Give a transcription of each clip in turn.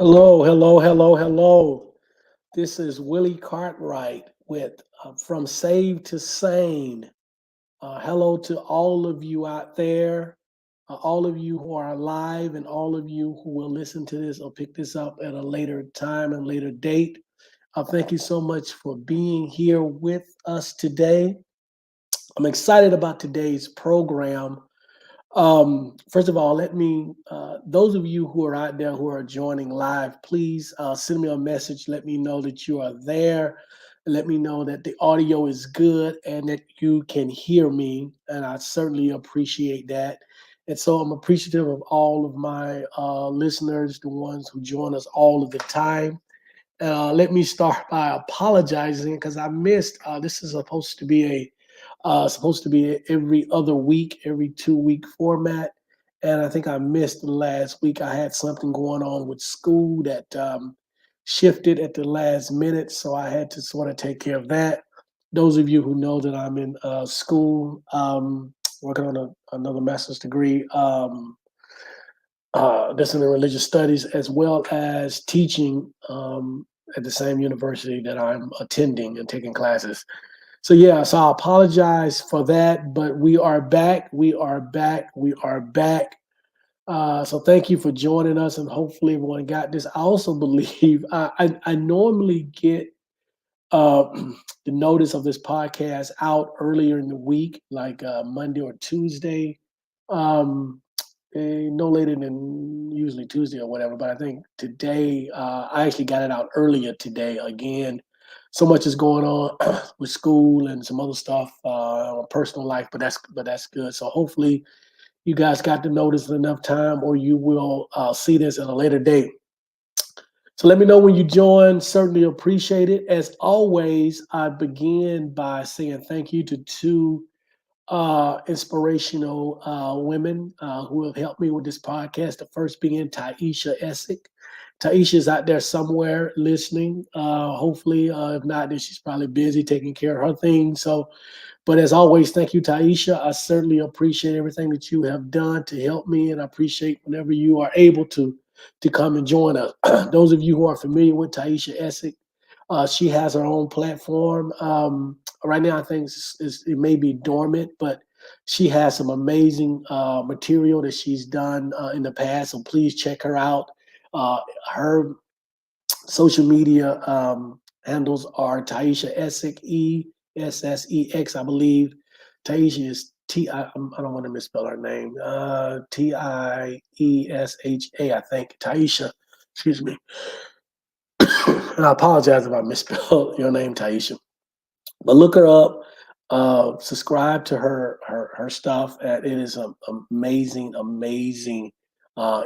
Hello, hello, hello, hello. This is Willie Cartwright with From Save to Sane. Hello to all of you out there, all of you who are alive, and all of you who will listen to this or pick this up at a later time and later date. Thank you so much for being here with us today. I'm excited about today's program. First of all, those of you who are out there who are joining live, please send me a message. Let me know that you are there. Let me know that the audio is good and that you can hear me. And I certainly appreciate that. And so I'm appreciative of all of my listeners, the ones who join us all of the time. Let me start by apologizing because I missed. This is supposed to be every other week, every 2 week format, and I think I missed the last week. I had something going on with school that shifted at the last minute, so I had to sort of take care of that. Those of you who know that I'm in school, working on another master's degree. That's in the religious studies, as well as teaching at the same university that I'm attending and taking classes. So yeah, so I apologize for that, but we are back. We are back. We are back. So thank you for joining us, and hopefully everyone got this. I also believe I normally get uh, the notice of this podcast out earlier in the week, like Monday or Tuesday. Um, no later than usually Tuesday or whatever. But I think today, I actually got it out earlier today. Again, so much is going on with school and some other stuff, personal life. But that's good. So hopefully you guys got the notice in enough time, or you will see this at a later date. So let me know when you join. Certainly appreciate it. As always, I begin by saying thank you to two inspirational women who have helped me with this podcast. The first being Taisha Essick. Taisha is out there somewhere listening. Hopefully, if not, then she's probably busy taking care of her things. So, but as always, thank you, Taisha. I certainly appreciate everything that you have done to help me, and I appreciate whenever you are able to come and join us. Those of you who are familiar with Taisha Essick, she has her own platform. Right now, I think it may be dormant, but she has some amazing material that she's done in the past. So please check her out. Her social media handles are Taisha Essick, Esssex, I believe. Taisha is I don't want to misspell her name. Tiesha, I think. Taisha, excuse me. And I apologize if I misspelled your name, Taisha. But look her up. Subscribe to her stuff. It is amazing, amazing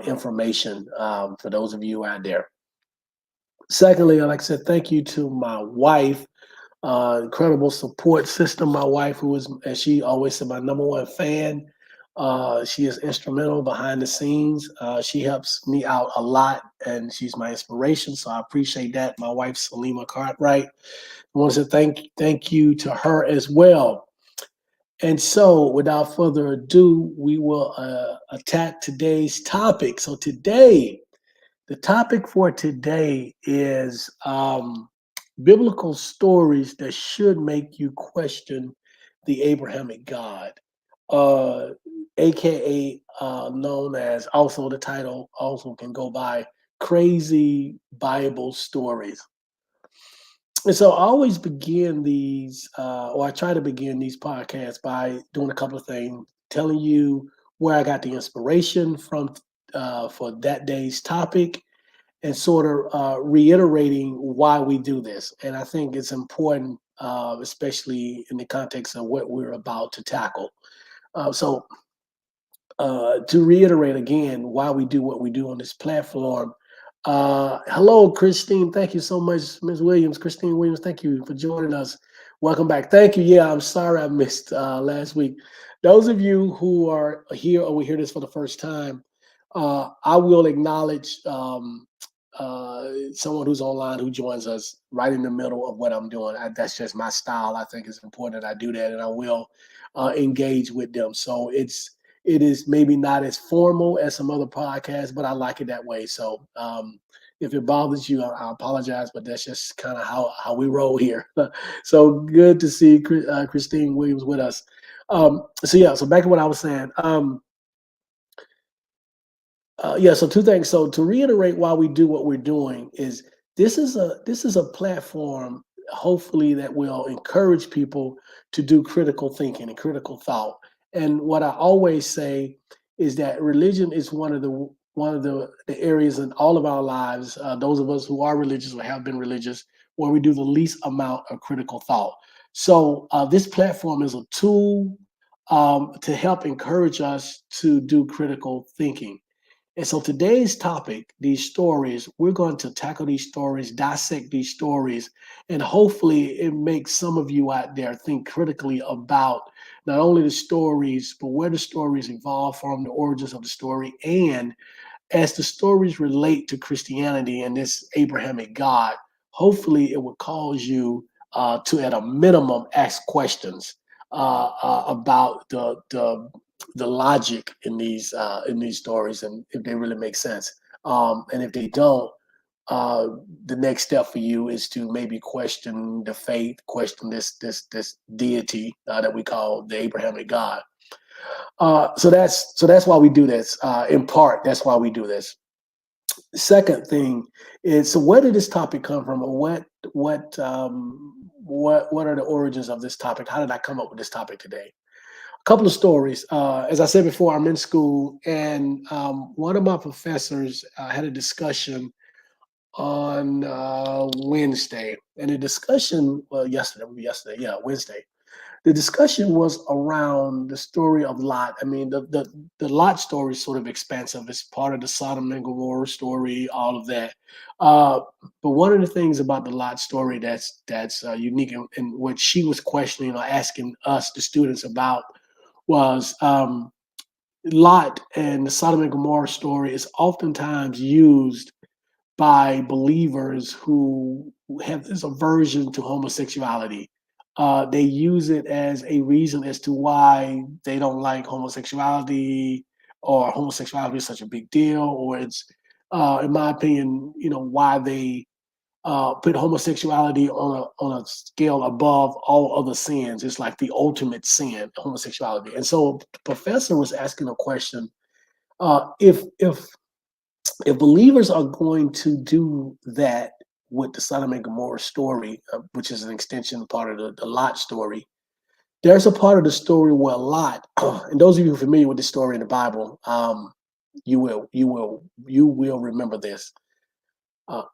information for those of you out there. Secondly, like I said, thank you to my wife, incredible support system. My wife, who is, as she always said, my number one fan. She is instrumental behind the scenes. She helps me out a lot, and she's my inspiration. So I appreciate that. My wife, Salima Cartwright. I want to say thank you to her as well. And so, without further ado, we will attack today's topic. So today, the topic for today is biblical stories that should make you question the Abrahamic God, uh, aka known as, also the title also can go by, Crazy Bible Stories. And so I always begin or I try to begin these podcasts by doing a couple of things, telling you where I got the inspiration from for that day's topic, and sort of reiterating why we do this. And I think it's important, especially in the context of what we're about to tackle. So to reiterate again why we do what we do on this platform. Hello, Christine. Thank you so much, Ms. Williams. Christine Williams, thank you for joining us. Welcome back. Thank you. Yeah, I'm sorry I missed last week. Those of you who are here or will hear this for the first time, I will acknowledge someone who's online who joins us right in the middle of what I'm doing. That's just my style. I think it's important that I do that, and I will engage with them. So it is maybe not as formal as some other podcasts, but I like it that way. So If it bothers you, I apologize, but that's just kind of how we roll here. So good to see Christine Williams with us. So yeah, so back to what I was saying. Yeah, so two things. So to reiterate why we do what we're doing is this is a platform, hopefully, that will encourage people to do critical thinking and critical thought. And what I always say is that religion is one of the areas in all of our lives, those of us who are religious or have been religious, where we do the least amount of critical thought. So this platform is a tool to help encourage us to do critical thinking. And so today's topic, these stories, we're going to tackle these stories, dissect these stories, and hopefully it makes some of you out there think critically about not only the stories, but where the stories evolve from, the origins of the story, and as the stories relate to Christianity and this Abrahamic God, hopefully it will cause you to, at a minimum, ask questions about the logic in these stories and if they really make sense. And if they don't, uh, the next step for you is to maybe question the faith, question this deity that we call the Abrahamic God. So that's why we do this. In part, that's why we do this. Second thing is, so where did this topic come from, or what are the origins of this topic? How did I come up with this topic today? A couple of stories. As I said before, I'm in school, and one of my professors had a discussion on Wednesday, and the discussion, well, yesterday, yeah, Wednesday. The discussion was around the story of Lot. I mean, the Lot story is sort of expansive. It's part of the Sodom and Gomorrah story, all of that. Uh, but one of the things about the Lot story that's unique, and what she was questioning or asking us, the students, about was Lot, and the Sodom and Gomorrah story is oftentimes used by believers who have this aversion to homosexuality. They use it as a reason as to why they don't like homosexuality, or homosexuality is such a big deal, or it's, in my opinion, why they put homosexuality on a scale above all other sins. It's like the ultimate sin, homosexuality. And so the professor was asking a question: if believers are going to do that with the Sodom and Gomorrah story, which is an extension part of the Lot story, there's a part of the story where Lot, and those of you familiar with the story in the Bible, you will remember this.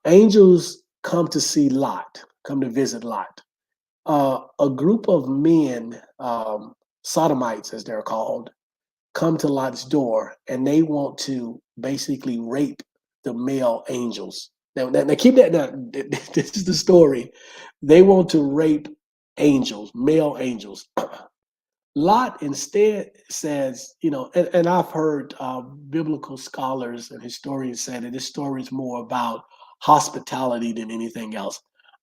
Angels come to see Lot, come to visit Lot. A group of men, sodomites as they're called, come to Lot's door, and they want to basically rape the male angels. Now keep that down. This is the story. They want to rape angels, male angels. Lot instead says, and I've heard biblical scholars and historians say that this story is more about hospitality than anything else.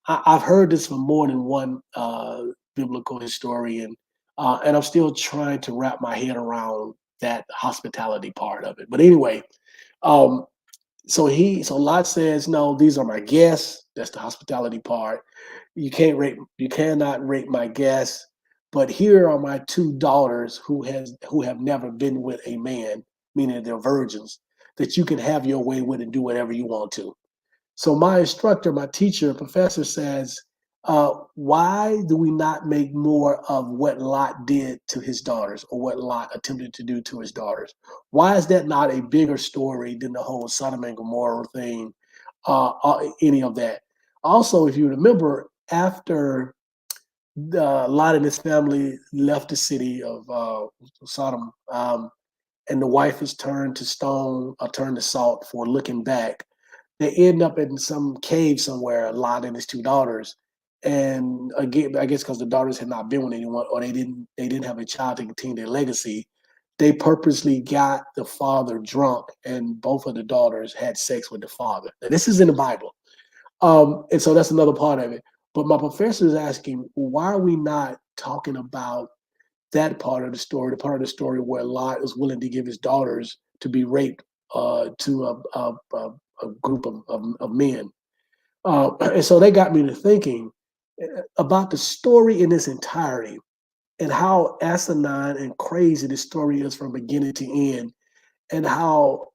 I've heard this from more than one biblical historian, and I'm still trying to wrap my head around that hospitality part of it. But anyway, um, so Lot says, no, these are my guests. That's the hospitality part. You cannot rape my guests. But here are my two daughters who have never been with a man, meaning they're virgins, that you can have your way with and do whatever you want to. So my instructor, my teacher, professor says, why do we not make more of what Lot did to his daughters, or what Lot attempted to do to his daughters? Why is that not a bigger story than the whole Sodom and Gomorrah thing, any of that? Also, if you remember, after Lot and his family left the city of Sodom, and the wife is turned to stone or turned to salt for looking back, they end up in some cave somewhere, Lot and his two daughters. And again, I guess because the daughters had not been with anyone, or they didn't have a child to continue their legacy, they purposely got the father drunk, and both of the daughters had sex with the father. Now, this is in the Bible. And so that's another part of it. But my professor is asking, why are we not talking about that part of the story, the part of the story where Lot is willing to give his daughters to be raped to a group of men. And so they got me to thinking about the story in its entirety and how asinine and crazy this story is from beginning to end, and how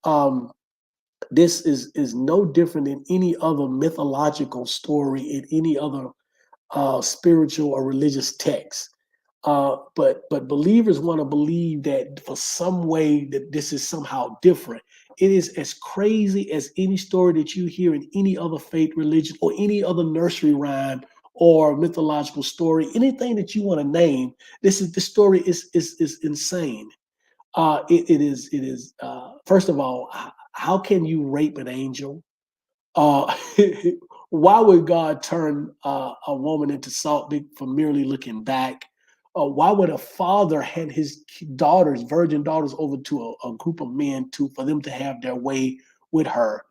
this is no different than any other mythological story in any other spiritual or religious text. But believers want to believe that for some way that this is somehow different. It is as crazy as any story that you hear in any other faith, religion, or any other nursery rhyme or mythological story. Anything that you want to name, this story is insane. It is. First of all, how can you rape an angel? Uh, why would God turn a woman into salt for merely looking back? Why would a father hand his daughters, virgin daughters, over to a group of men for them to have their way with her?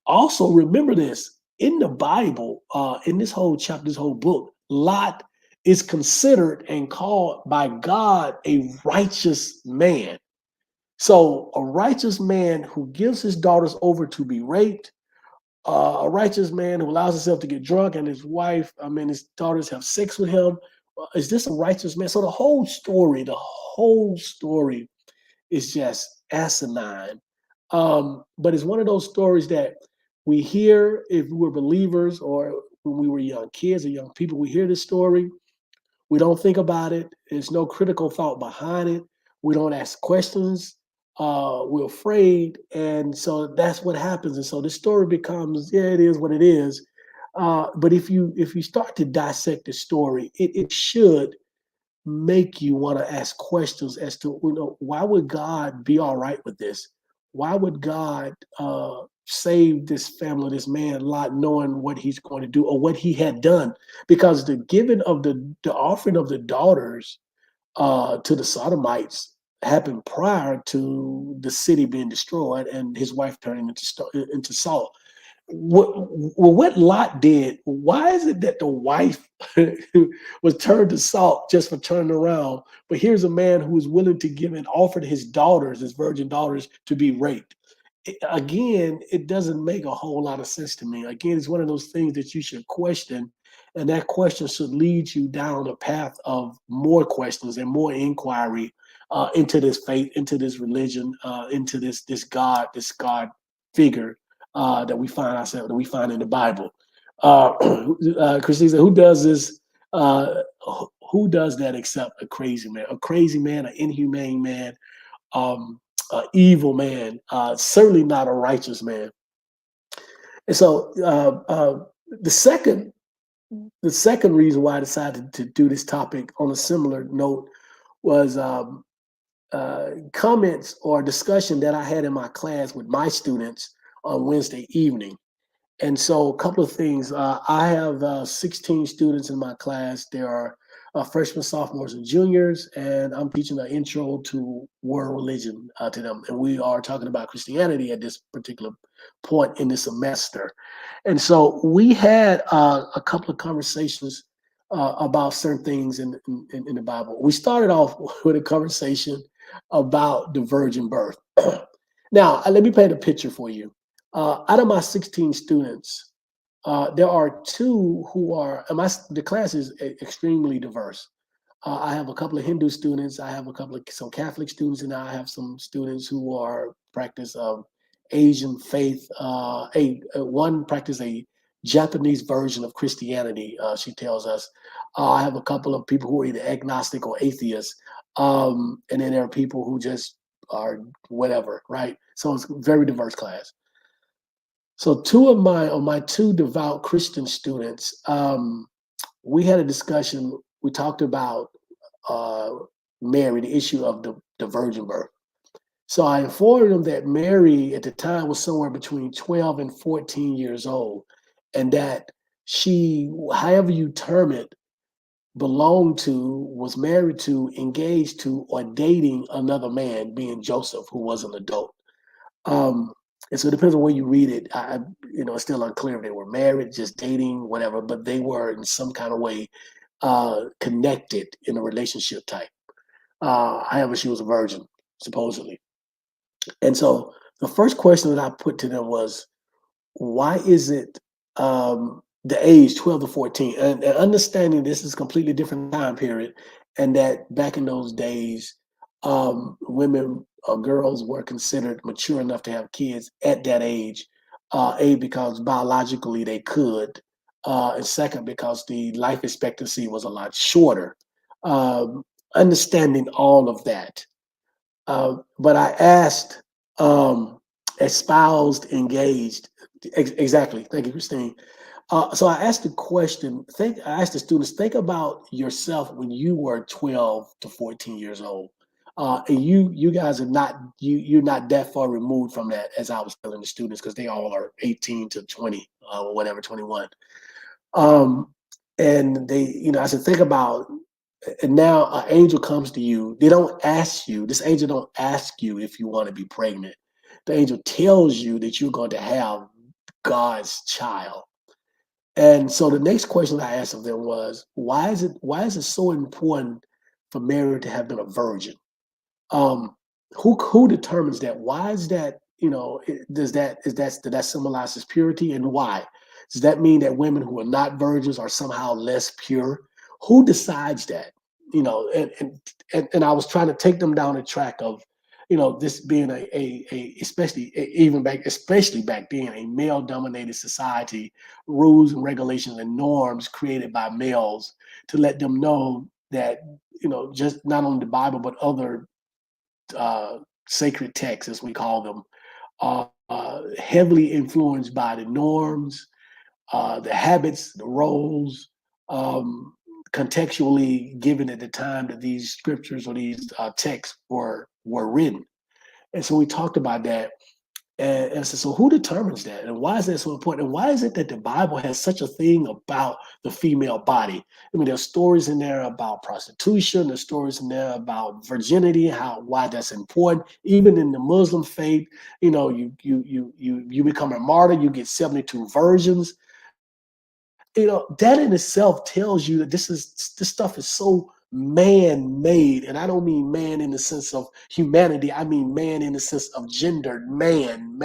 Also, remember this in the Bible, in this whole chapter, this whole book, Lot is considered and called by God a righteous man. So, a righteous man who gives his daughters over to be raped, a righteous man who allows himself to get drunk and his daughters have sex with him. Is this a righteous man? So the whole story is just asinine. But it's one of those stories that we hear if we were believers or when we were young kids or young people. We hear this story, we don't think about it. There's no critical thought behind it. We don't ask questions. We're afraid, and so that's what happens. And so the story becomes, yeah, it is what it is. But if you start to dissect the story, it should make you want to ask questions as to, why would God be all right with this? Why would God save this family, this man Lot, knowing what he's going to do or what he had done? Because the giving of the offering of the daughters to the Sodomites happened prior to the city being destroyed and his wife turning into salt. What Lot did, why is it that the wife was turned to salt just for turning around? But here's a man who is willing to give and offered his daughters, his virgin daughters, to be raped. Again, it doesn't make a whole lot of sense to me. Again, it's one of those things that you should question, and that question should lead you down a path of more questions and more inquiry into this faith, into this religion, into this God figure that we find in the Bible. Christine said, "Who does this? Who does that except a crazy man? A crazy man, an inhumane man, an evil man. Certainly not a righteous man." And so, the second the second reason why I decided to do this topic on a similar note was comments or discussion that I had in my class with my students on Wednesday evening. And so, a couple of things. I have 16 students in my class. There are freshmen, sophomores, and juniors, and I'm teaching an intro to world religion to them. And we are talking about Christianity at this particular point in the semester. And so, we had a couple of conversations about certain things in the Bible. We started off with a conversation about the virgin birth. Now, let me paint a picture for you. Out of my 16 students, there are two who are, the class is extremely diverse. I have a couple of Hindu students, I have some Catholic students, and I have some students who are practice of Asian faith. One practice a Japanese version of Christianity, she tells us. I have a couple of people who are either agnostic or atheists. And then there are people who just are whatever, right? So it's a very diverse class. So two of my two devout Christian students, we had a discussion. We talked about uh, Mary, the issue of the virgin birth. So I informed them that Mary at the time was somewhere between 12 and 14 years old, and that she, however you term it, belonged to, was married to, engaged to, or dating another man, being Joseph, who was an adult. Um, and so it depends on where you read it. It's still unclear if they were married, just dating, whatever, but they were in some kind of way connected in a relationship type. However, she was a virgin, supposedly. And so the first question that I put to them was, why is it the age 12 to 14? And understanding this is a completely different time period, and that back in those days, women or girls were considered mature enough to have kids at that age. A, because biologically they could, and second, because the life expectancy was a lot shorter. Um, Understanding all of that. But I asked, espoused, engaged. Exactly. Thank you, Christine. So I asked the question. I asked the students, think about yourself when you were 12 to 14 years old. And you guys are not you're not that far removed from that, as I was telling the students, because they all are 18 to 20, or whatever, 21. Um, and I said, think about, and now an angel comes to you. They don't ask you, this angel don't ask you if you want to be pregnant. The angel tells you that you're going to have God's child. And so the next question I asked of them was, why is it so important for Mary to have been a virgin? Um, who determines that? Why is that? Does that symbolize his purity, and why? Does that mean that women who are not virgins are somehow less pure? Who decides that? And I was trying to take them down the track of, this being especially back then, a male dominated society, rules and regulations and norms created by males, to let them know that, just not only the Bible but other uh, sacred texts, as we call them, are heavily influenced by the norms, the habits, the roles, um, contextually given at the time that these scriptures or these texts were written. And so we talked about that. And I said, so who determines that? And why is that so important? And why is it that the Bible has such a thing about the female body? I mean, there's stories in there about prostitution, there's stories in there about virginity, why that's important. Even in the Muslim faith, you become a martyr, you get 72 virgins. That in itself tells you that this stuff is so man-made. And I don't mean man in the sense of humanity, I mean man in the sense of gendered man,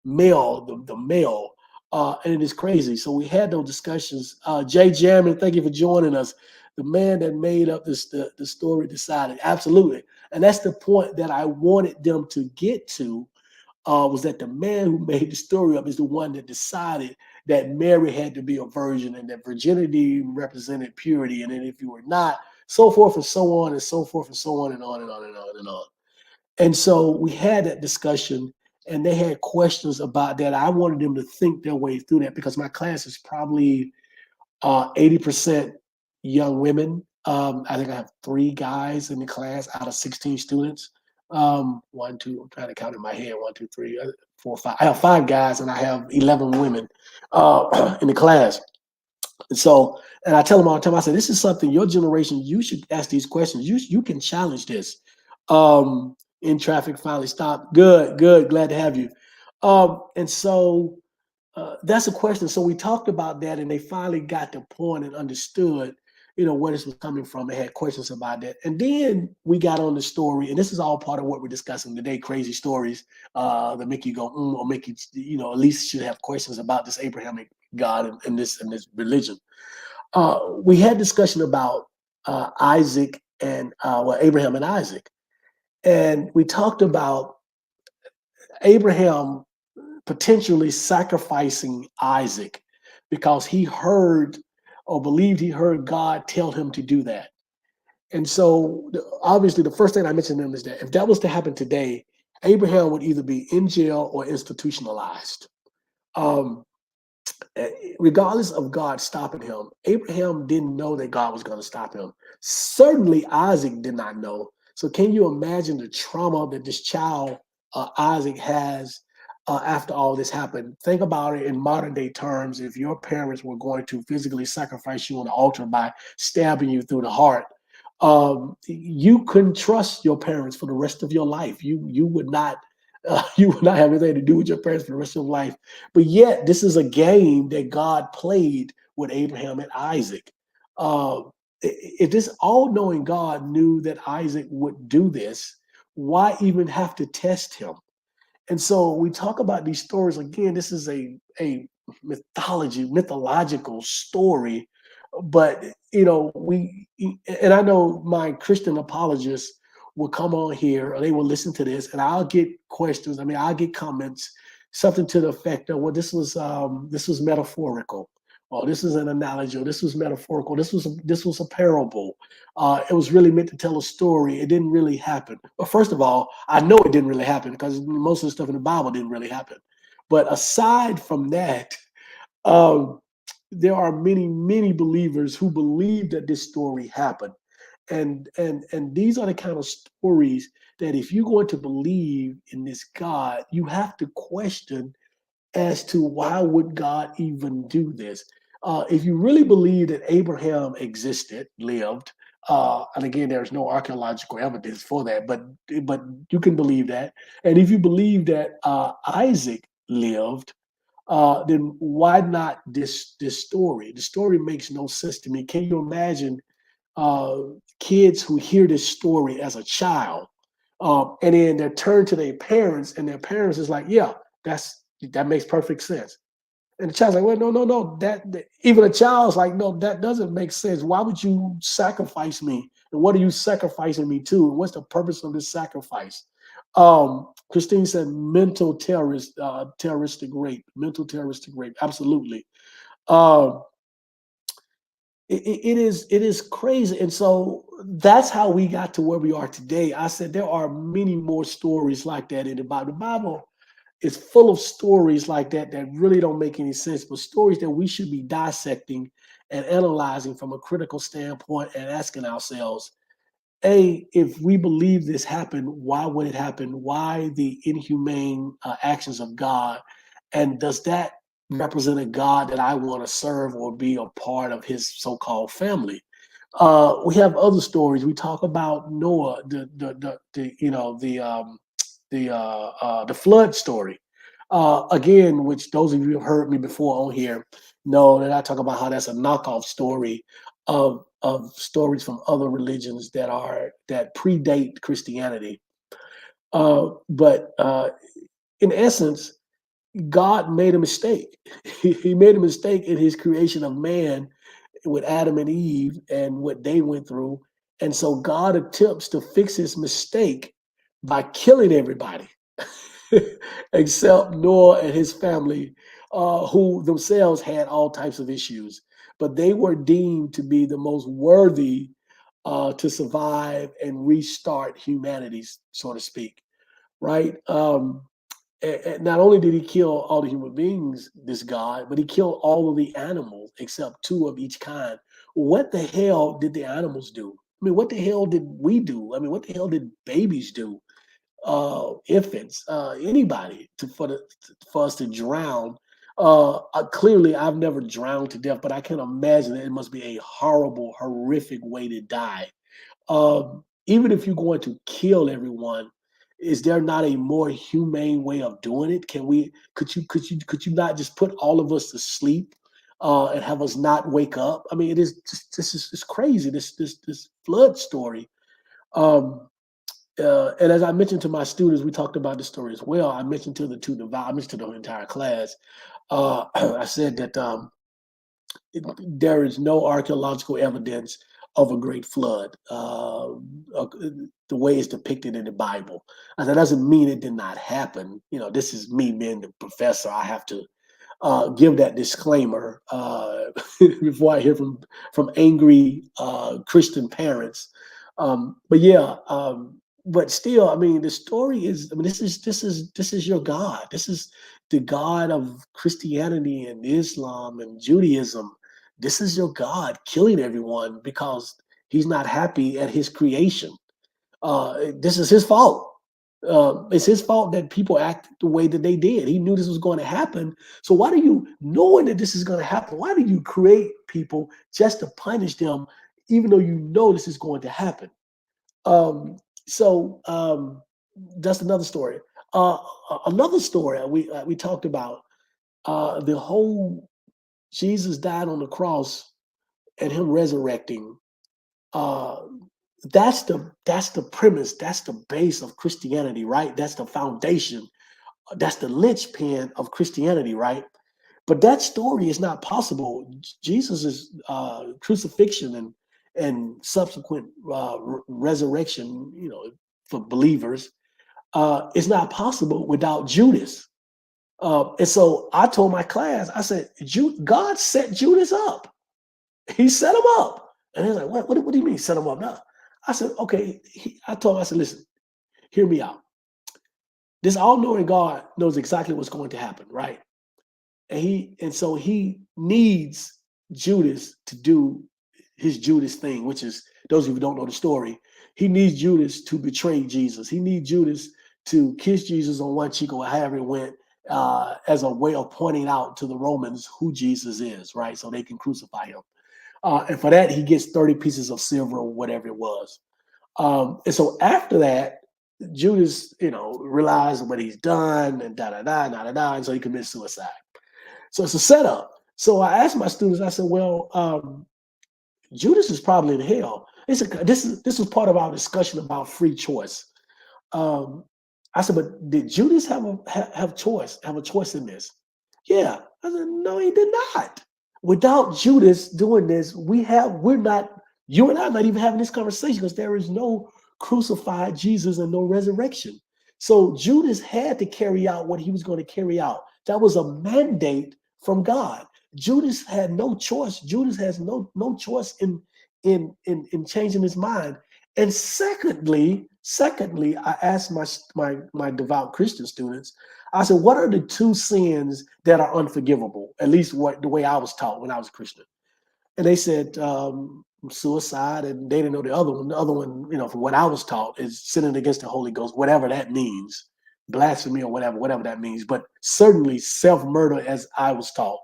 male, the male. And it is crazy. So we had those discussions. Jay Jammin, thank you for joining us. The man that made up the story decided, absolutely. And that's the point that I wanted them to get to, was that the man who made the story up is the one that decided that Mary had to be a virgin and that virginity represented purity. And then if you were not, so forth and so on and so forth and so on and on and on and on and on. And so we had that discussion, and they had questions about that. I wanted them to think their way through that, because my class is probably 80% young women. I think I have 3 guys in the class out of 16 students. One, two, I'm trying to count in my head. 1, 2, 3, 4, 5. I have 5 guys and I have 11 women in the class. And I tell them all the time, I say, this is something your generation, you should ask these questions. You can challenge this. In traffic finally stopped. Good, good. Glad to have you. And so that's a question. So we talked about that, and they finally got the point and understood, where this was coming from. They had questions about that, and then we got on the story, and this is all part of what we're discussing today: crazy stories that make you go, or make you, at least should have questions about this Abrahamic God and this religion. We had discussion about Isaac and Abraham and Isaac, and we talked about Abraham potentially sacrificing Isaac because he heard or believed he heard God tell him to do that. And so, obviously, the first thing I mentioned to them is that if that was to happen today, Abraham would either be in jail or institutionalized. Um, Regardless of God stopping him, Abraham didn't know that God was going to stop him. Certainly, Isaac did not know. So, can you imagine the trauma that this child, Isaac, has after all this happened? Think about it in modern day terms. If your parents were going to physically sacrifice you on the altar by stabbing you through the heart, you couldn't trust your parents for the rest of your life. You would not. You would not have anything to do with your parents for the rest of your life. But yet, this is a game that God played with Abraham and Isaac. Uh, if this all-knowing God knew that Isaac would do this, why even have to test him? And so we talk about these stories again. This is a mythological story, but and I know my Christian apologists will come on here or they will listen to this, and I'll get questions. I mean, I'll get comments, something to the effect of, "Well, this was metaphorical." Oh, this is an analogy, or this was metaphorical. This was a parable. It was really meant to tell a story. It didn't really happen. But first of all, I know it didn't really happen because most of the stuff in the Bible didn't really happen. But aside from that, um, there are many, many believers who believe that this story happened. And these are the kind of stories that if you're going to believe in this God, you have to question as to why would God even do this. If you really believe that Abraham existed, lived, and again, there's no archaeological evidence for that, but you can believe that. And if you believe that Isaac lived, then why not this story? The story makes no sense to me. Can you imagine uh, kids who hear this story as a child, and then they turn to their parents, and their parents is like, "Yeah, that makes perfect sense." And the child's like, "Well, no, no, no. Even a child's like, no, that doesn't make sense. Why would you sacrifice me? And what are you sacrificing me to? And what's the purpose of this sacrifice?" Christine said, mental terroristic rape. Absolutely. Um, it is crazy, and so that's how we got to where we are today. I said there are many more stories like that in the Bible. The Bible is full of stories like that that really don't make any sense, but stories that we should be dissecting and analyzing from a critical standpoint and asking ourselves, if we believe this happened, why would it happen? Why the inhumane actions of God? And does that represent a God that I want to serve or be a part of his so-called family? We have other stories. We talk about Noah, the flood story. Again, which those of you who have heard me before on here know that I talk about how that's a knockoff story of stories from other religions that predate Christianity. But in essence, God made a mistake. He made a mistake in his creation of man with Adam and Eve and what they went through. And so God attempts to fix his mistake by killing everybody except Noah and his family, who themselves had all types of issues. But they were deemed to be the most worthy to survive and restart humanity, so to speak, right? And not only did he kill all the human beings, this God, but he killed all of the animals except two of each kind. What the hell did the animals do? I mean, what the hell did we do? I mean, what the hell did babies do? Infants, anybody for us to drown. Clearly, I've never drowned to death, but I can imagine that it must be a horrible, horrific way to die. Even if you're going to kill everyone, is there not a more humane way of doing it? Could you not just put all of us to sleep and have us not wake up? I mean, it is just this is it's crazy. This flood story. Um, and as I mentioned to my students, we talked about this story as well. I mentioned to I mentioned to the entire class. I said that there is no archaeological evidence of a great flood, the way it's depicted in the Bible. And that doesn't mean it did not happen. This is me being the professor. I have to give that disclaimer before I hear from angry Christian parents. But yeah, but still, I mean, the story is. I mean, this is your God. This is the God of Christianity and Islam and Judaism. This is your God killing everyone because he's not happy at his creation. This is his fault. It's his fault that people act the way that they did. He knew this was going to happen. So why do you, knowing that this is going to happen, why do you create people just to punish them, even though you know this is going to happen? So that's another story. Uh, Another story we talked about the whole Jesus died on the cross and him resurrecting. Uh, that's the premise. That's the base of Christianity, right? That's the foundation That's the linchpin of Christianity, right? But that story is not possible. Jesus' crucifixion and subsequent resurrection, for believers, is not possible without Judas. And so I told my class, I said, God set Judas up. He set him up. And he's like, what do you mean set him up now? I said, okay. I told him, I said, listen, hear me out. This all-knowing God knows exactly what's going to happen, right? And so he needs Judas to do his Judas thing, which is, those of you who don't know the story, he needs Judas to betray Jesus. He needs Judas to kiss Jesus on one cheek or however it went, as a way of pointing out to the Romans who Jesus is, right? So they can crucify him. And for that, he gets 30 pieces of silver or whatever it was. And so after that, Judas, realized what he's done and and so he commits suicide. So it's a setup. So I asked my students, I said, well, Judas is probably in hell. This was part of our discussion about free choice. Um, I said, but did Judas have a choice in this? Yeah. I said, no, he did not. Without Judas doing this, you and I are not even having this conversation because there is no crucified Jesus and no resurrection. So Judas had to carry out what he was going to carry out. That was a mandate from God. Judas had no choice. Judas has no choice in changing his mind. And secondly, I asked my devout Christian students, I said, what are the two sins that are unforgivable? At least the way I was taught when I was a Christian. And they said suicide, and they didn't know the other one. The other one, from what I was taught, is sinning against the Holy Ghost, whatever that means, blasphemy or whatever that means. But certainly self-murder, as I was taught,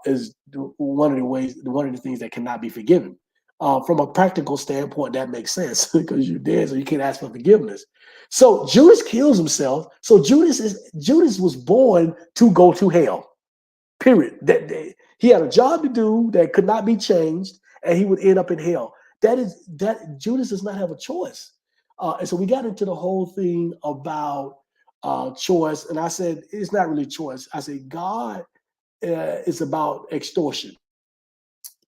is one of the things that cannot be forgiven. From a practical standpoint, that makes sense because you're dead, so you can't ask for forgiveness. So Judas kills himself. So Judas was born to go to hell. Period. He had a job to do that could not be changed, and he would end up in hell. That Judas does not have a choice. And so we got into the whole thing about choice, and I said it's not really choice. I said God is about extortion.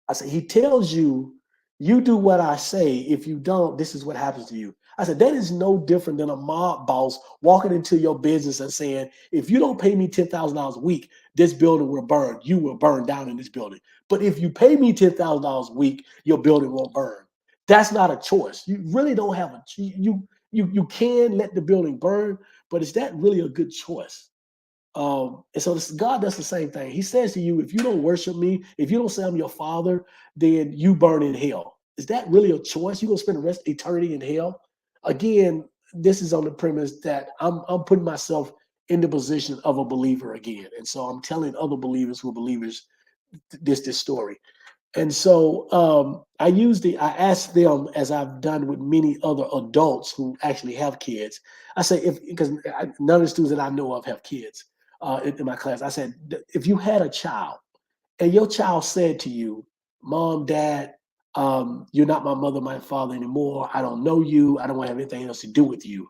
I said, he tells you, you do what I say. If you don't, this is what happens to you. I said, that is no different than a mob boss walking into your business and saying, if you don't pay me $10,000 a week, this building will burn. You will burn down in this building. But if you pay me $10,000 a week, your building won't burn. That's not a choice. You really don't have you can let the building burn, but is that really a good choice? And so God does the same thing. He says to you, if you don't worship me, if you don't say I'm your father, then you burn in hell. Is that really a choice? You're gonna spend the rest of eternity in hell? Again, this is on the premise that I'm putting myself in the position of a believer again. And so I'm telling other believers who are believers this story. And so I asked them, as I've done with many other adults who actually have kids. I say, because none of the students that I know of have kids in my class. I said, if you had a child and your child said to you, Mom, Dad, you're not my mother, my father anymore. I don't know you. I don't want to have anything else to do with you.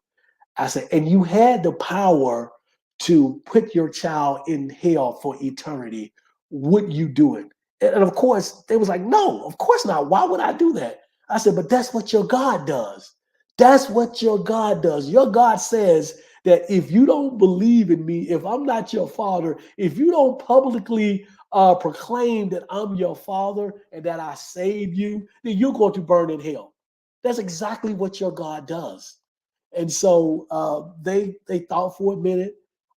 I said, and you had the power to put your child in hell for eternity, would you do it? And of course, they was like, no, of course not. Why would I do that? I said, but that's what your God does. That's what your God does. Your God says that if you don't believe in me, if I'm not your father, if you don't publicly proclaim that I'm your father and that I saved you, then you're going to burn in hell. That's exactly what your God does. And so they thought for a minute.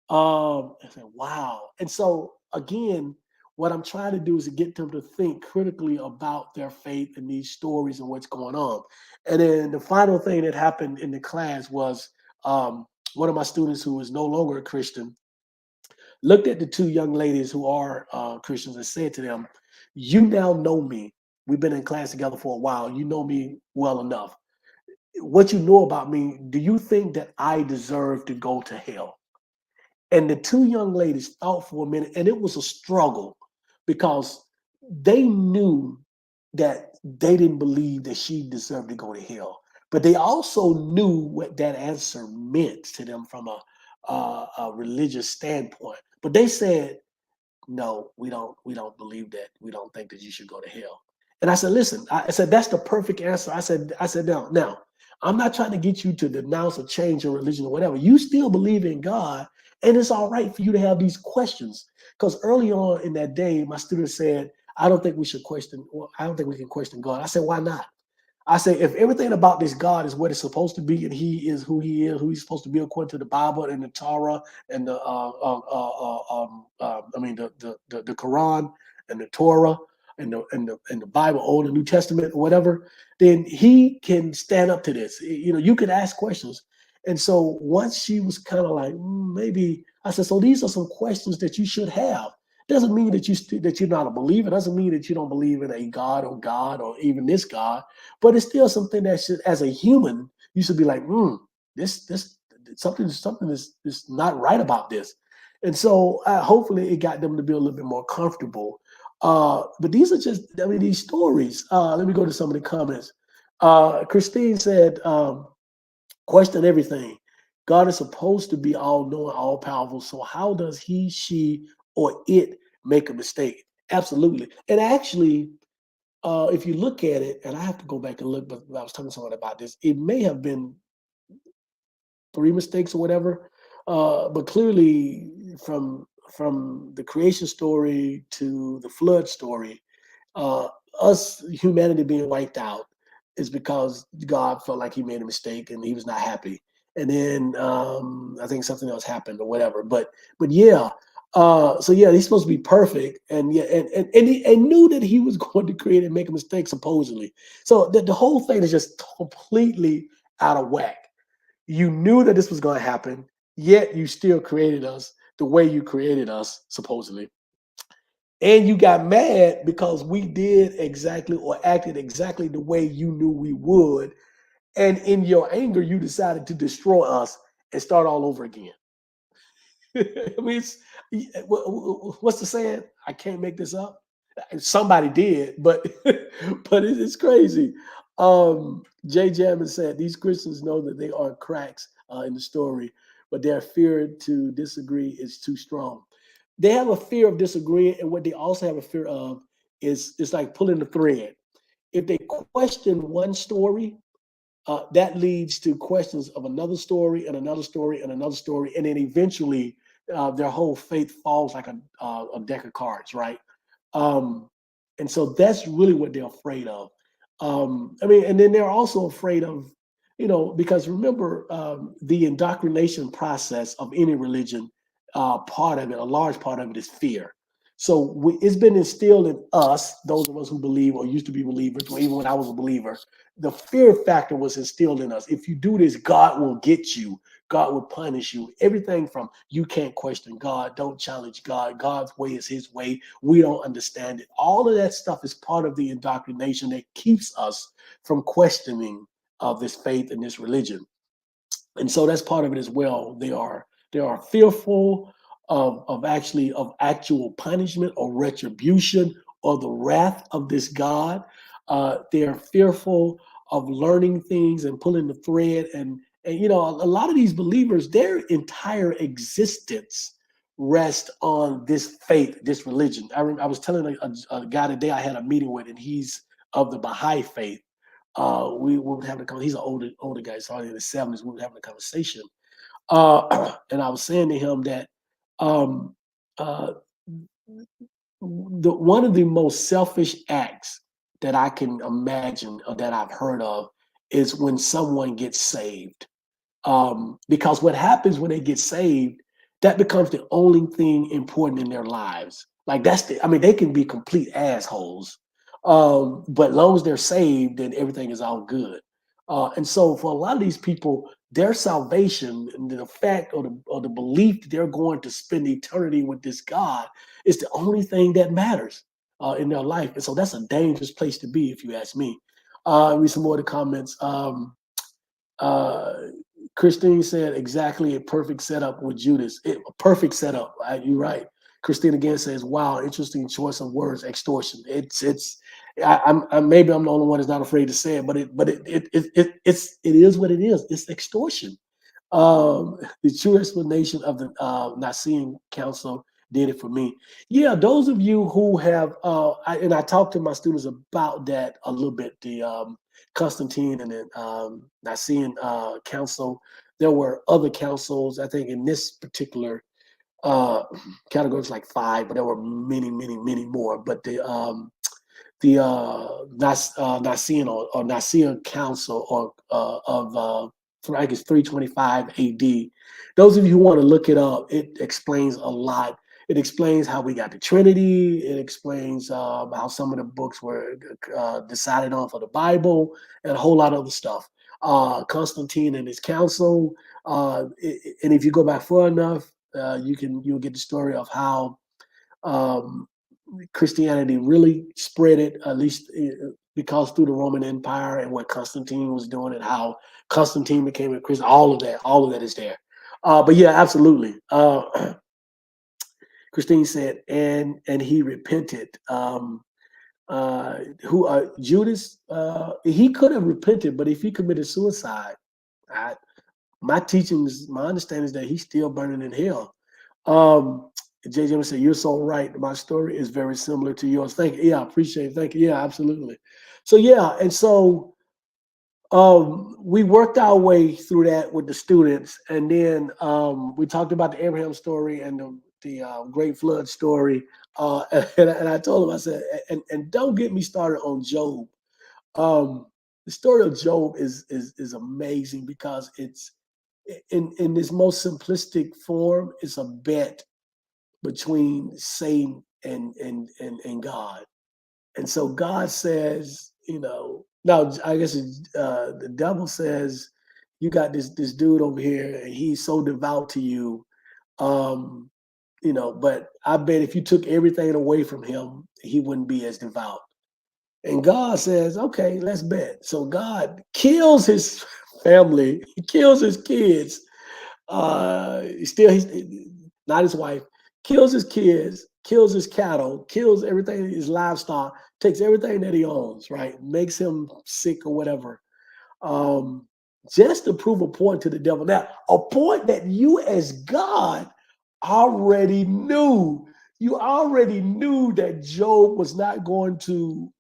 I said, wow. And so again, what I'm trying to do is to get them to think critically about their faith and these stories and what's going on. And then the final thing that happened in the class was one of my students who is no longer a Christian looked at the two young ladies who are Christians and said to them, you now know me. We've been in class together for a while. You know me well enough. What you know about me, do you think that I deserve to go to hell? And the two young ladies thought for a minute, and it was a struggle because they knew that they didn't believe that she deserved to go to hell. But they also knew what that answer meant to them from religious standpoint. But they said, no, we don't believe that. We don't think that you should go to hell. And I said, listen, I said, that's the perfect answer. I said, now, I'm not trying to get you to denounce or change your religion or whatever. You still believe in God, and it's all right for you to have these questions. Because early on in that day, my student said, I don't think we should question, well, I don't think we can question God. I said, why not? I say, if everything about this God is what it's supposed to be, and He is, who He's supposed to be according to the Bible and the Torah and the Quran and the Torah and the Bible, Old and New Testament, or whatever, then He can stand up to this. You know, you can ask questions. And so once she was kind of like, maybe, I said, so these are some questions that you should have. Doesn't mean that that you're not a believer. Doesn't mean that you don't believe in a God or even this God, but it's still something that should, as a human, you should be like, this something is not right about this. And so hopefully it got them to be a little bit more comfortable. But these are just, I mean, these stories. Let me go to some of the comments. Christine said, question everything. God is supposed to be all knowing, all powerful. So how does he, she, or it make a mistake? Absolutely. And actually, if you look at it, and I have to go back and look, but I was telling someone about this, it may have been 3 mistakes or whatever. But clearly, from the creation story to the flood story, uh, us humanity being wiped out is because God felt like He made a mistake and He was not happy. And then I think something else happened or whatever. But yeah. So yeah, he's supposed to be perfect, and yeah, and he and knew that he was going to create and make a mistake supposedly. So the whole thing is just completely out of whack. You knew that this was going to happen, yet you still created us the way you created us supposedly, and you got mad because we did exactly or acted exactly the way you knew we would, and in your anger, you decided to destroy us and start all over again. I mean, what's the saying? I can't make this up. Somebody did, but but it's crazy. Jay Jammon said these Christians know that they are cracks in the story, but their fear to disagree is too strong. They have a fear of disagreeing, and what they also have a fear of is it's like pulling the thread. If they question one story, that leads to questions of another story and another story and another story, and then eventually their whole faith falls like a deck of cards, right? Um, and so that's really what they're afraid of. I mean, and then they're also afraid of, because remember, the indoctrination process of any religion, part of it, a large part of it is fear. So it's been instilled in us, those of us who believe or used to be believers, or even when I was a believer, the fear factor was instilled in us. If you do this, God will get you. God will punish you. Everything from you can't question God, don't challenge God, God's way is His way, we don't understand it. All of that stuff is part of the indoctrination that keeps us from questioning this faith and this religion. And so that's part of it as well. They are fearful of actual punishment or retribution or the wrath of this God. They are fearful of learning things and pulling the thread. And a lot of these believers, their entire existence rests on this faith, this religion. I was telling a guy today I had a meeting with, and he's of the Baha'i faith. We would have he's an older guy, so in his 70s. We were having a conversation, and I was saying to him that um, uh, one of the most selfish acts that I can imagine or that I've heard of is when someone gets saved. Because what happens when they get saved, that becomes the only thing important in their lives. Like I mean, they can be complete assholes, but as long as they're saved, then everything is all good. And so for a lot of these people, their salvation and the fact or the belief that they're going to spend eternity with this God is the only thing that matters in their life. And so that's a dangerous place to be, if you ask me. Read some more of the comments. Uh, Christine said exactly a perfect setup with Judas. A perfect setup. You're right. Christine again says, "Wow, interesting choice of words. Extortion. It's. Maybe I'm the only one that's not afraid to say it, but it is what it is. It's extortion. The true explanation of the Nicene Council did it for me. Yeah, those of you who have, and I talked to my students about that a little bit. The Constantine and the Nicene Council. There were other councils. I think in this particular uh, category, it's like five, but there were many, many, many more. But the Nicene or Nicene Council or of I guess 325 AD. Those of you who want to look it up, it explains a lot. It explains how we got the Trinity. It explains how some of the books were decided on for the Bible and a whole lot of other stuff. Constantine and his council. And if you go back far enough, you'll get the story of how um, Christianity really spread it, at least because through the Roman Empire and what Constantine was doing and how Constantine became a Christian. All of that is there. But yeah, absolutely. Christine said, and he repented. Who Judas? He could have repented, but if he committed suicide, I, my understanding is that he's still burning in hell. Um, JJ said, "You're so right. My story is very similar to yours." Thank you. Yeah, I appreciate it. Thank you. Yeah, absolutely. So yeah, and so we worked our way through that with the students, and then we talked about the Abraham story and the Great Flood story. And I told him, I said, and don't get me started on Job. Um, the story of Job is amazing because it's in this most simplistic form. It's a bet between Satan and God. And so God says, now I guess the devil says, you got this dude over here, and he's so devout to you, um, but I bet if you took everything away from him, he wouldn't be as devout. And God says, okay, let's bet. So God kills his family, he kills his kids, he's not his wife, kills his kids, kills his cattle, kills everything, his livestock, takes everything that he owns, right? Makes him sick or whatever. Um, just to prove a point to the devil. Now, a point that you as God already knew. You already knew that Job was not going to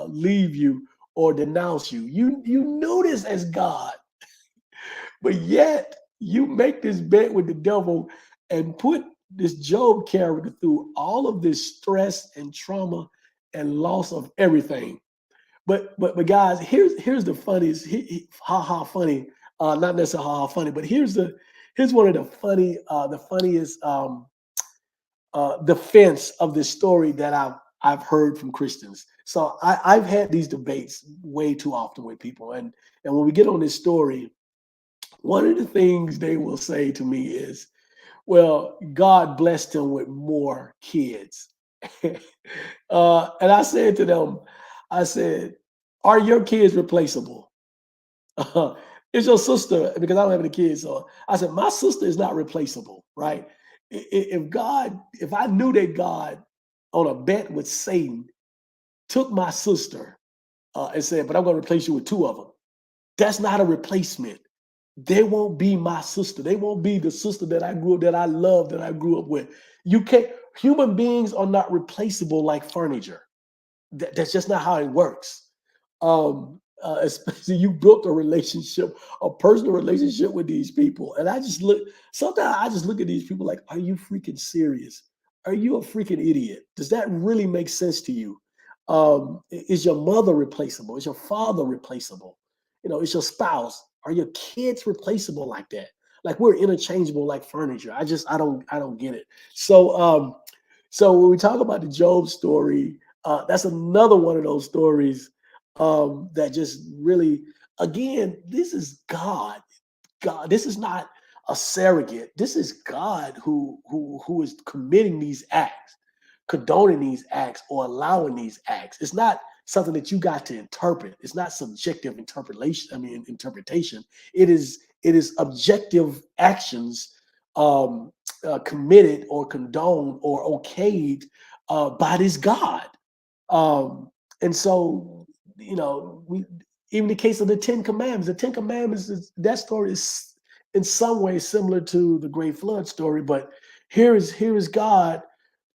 leave you or denounce you. You knew this as God. But yet you make this bet with the devil and put this Job character through all of this stress and trauma and loss of everything. But guys, here's the funniest, ha ha funny, not necessarily ha ha funny, but here's one of the funniest defense of this story that I've heard from Christians. So I've had these debates way too often with people, and when we get on this story, one of the things they will say to me is, well, God blessed him with more kids. And I said to them, I said, are your kids replaceable? Is your sister, because I don't have any kids, so I said, my sister is not replaceable, right? If I knew that God on a bet with Satan took my sister and said, but I'm going to replace you with two of them, that's not a replacement. They won't be my sister. They won't be the sister that I grew up, that I love, that I grew up with. You can't, human beings are not replaceable like furniture. That's just not how it works. Especially you built a relationship, a personal relationship with these people. And sometimes I just look at these people like, are you freaking serious? Are you a freaking idiot? Does that really make sense to you? Is your mother replaceable? Is your father replaceable? Is your spouse? Are your kids replaceable like that? Like we're interchangeable like furniture. I don't get it. So when we talk about the Job story, that's another one of those stories that just really, again, this is God. God, this is not a surrogate. This is God who is committing these acts, condoning these acts, or allowing these acts. It's not something that you got to interpret. It's not subjective interpretation. I mean, interpretation. It is objective actions committed or condoned or okayed by this God. Um, and so, we even the case of the Ten Commandments. The Ten Commandments, that story in some ways similar to the Great Flood story, but here is God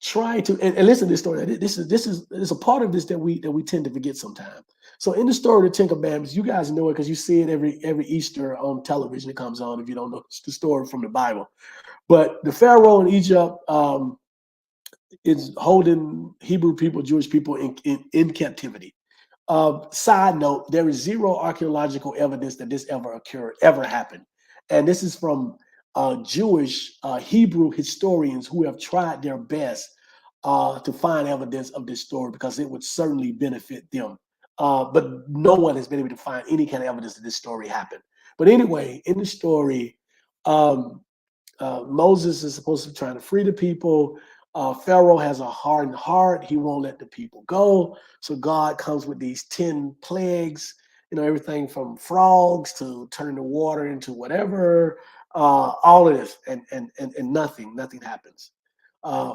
trying to and listen to this story. This is a part of this that we tend to forget sometimes. So in the story of the Ten Commandments, you guys know it because you see it every Easter on television. It comes on if you don't know the story from the Bible. But the Pharaoh in Egypt is holding Hebrew people, Jewish people in captivity. Side note, there is zero archaeological evidence that this ever occurred, ever happened. And this is from Jewish Hebrew historians who have tried their best to find evidence of this story because it would certainly benefit them. But no one has been able to find any kind of evidence that this story happened. But anyway, in the story, um, Moses is supposed to be trying to free the people. Pharaoh has a hardened heart. He won't let the people go. So God comes with these 10 plagues, everything from frogs to turning the water into whatever, all of this, and nothing happens.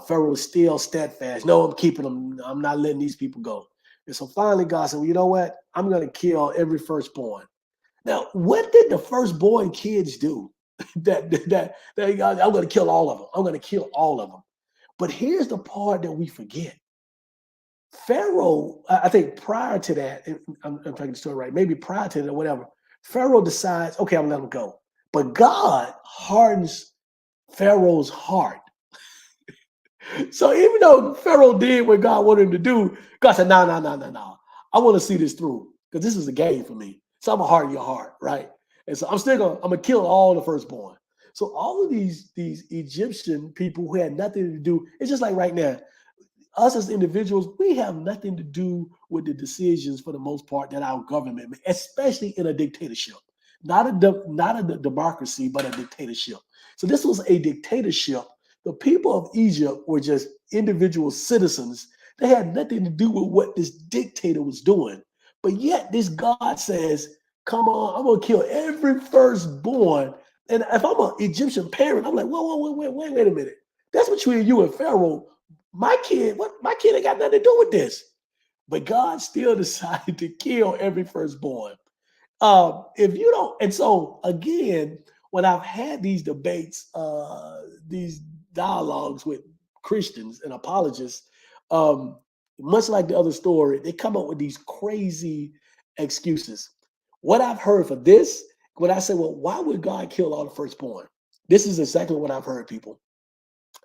Pharaoh is still steadfast. No, I'm keeping them. I'm not letting these people go. And so finally, God said, well, you know what? I'm going to kill every firstborn. Now, what did the firstborn kids do? I'm going to kill all of them. I'm going to kill all of them. But here's the part that we forget. Pharaoh, I think prior to that, I'm taking the story right, maybe prior to that, whatever, Pharaoh decides, okay, I'm going to let him go. But God hardens Pharaoh's heart. So even though Pharaoh did what God wanted him to do, God said, no. I want to see this through because this is a game for me. So I'm going to harden your heart, right? And so I'm going to kill all the firstborn. So all of these Egyptian people who had nothing to do, it's just like right now, us as individuals, we have nothing to do with the decisions for the most part that our government makes, especially in a dictatorship. Not a democracy, but a dictatorship. So this was a dictatorship. The people of Egypt were just individual citizens. They had nothing to do with what this dictator was doing. But yet this God says, come on, I'm going to kill every firstborn. And if I'm an Egyptian parent, I'm like, whoa, wait a minute. That's between you and Pharaoh. My kid ain't got nothing to do with this. But God still decided to kill every firstborn. If you don't, and so again, when I've had these debates, these dialogues with Christians and apologists, much like the other story, they come up with these crazy excuses. What I've heard for this, when I say, well, why would God kill all the firstborn? This is exactly what I've heard, people.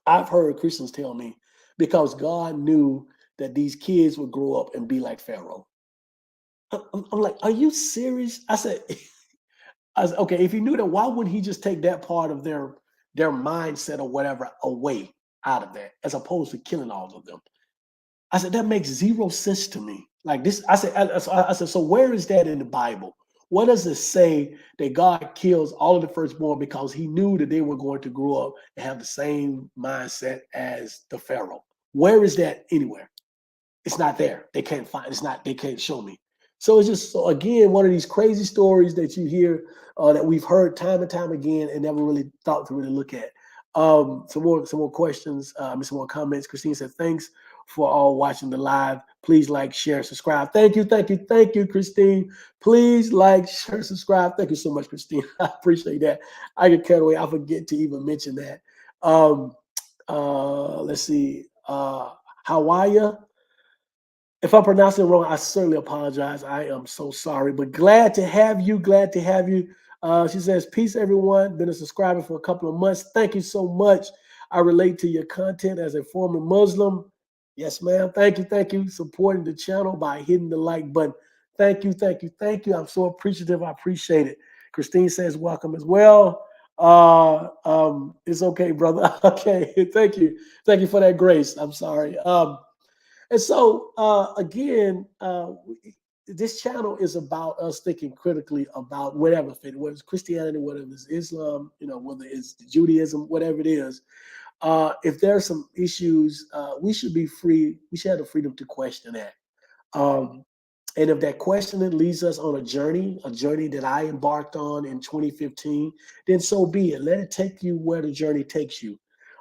I've heard Christians tell me because God knew that these kids would grow up and be like Pharaoh. I'm like, are you serious? I said, okay, if he knew that, why wouldn't he just take that part of their mindset or whatever away out of that, as opposed to killing all of them? I said, that makes zero sense to me. Like this, I said, so where is that in the Bible? What does it say that God kills all of the firstborn because he knew that they were going to grow up and have the same mindset as the Pharaoh? Where is that anywhere? It's not there. They can't find. It's not. They can't show me. So it's just again one of these crazy stories that you hear that we've heard time and time again and never really thought to really look at. Some more questions. Some more comments. Christine said, "Thanks for all watching the live. Please like, share, subscribe." Thank you, Christine. Please like, share, subscribe. Thank you so much, Christine. I appreciate that. I get carried away. I forget to even mention that. Let's see. How are you? If I'm pronouncing it wrong, I certainly apologize. I am so sorry, but glad to have you. Glad to have you. She says, peace, everyone. Been a subscriber for a couple of months. Thank you so much. I relate to your content as a former Muslim. Yes, ma'am. Thank you. Supporting the channel by hitting the like button. Thank you. I'm so appreciative. I appreciate it. Christine says, welcome as well. It's okay, brother. Okay. Thank you. Thank you for that grace. I'm sorry. And so, again, this channel is about us thinking critically about whatever faith, whether it's Christianity, whether it's Islam, whether it's Judaism, whatever it is. If there are some issues, we should be free. We should have the freedom to question that. And if that questioning leads us on a journey that I embarked on in 2015, then so be it. Let it take you where the journey takes you.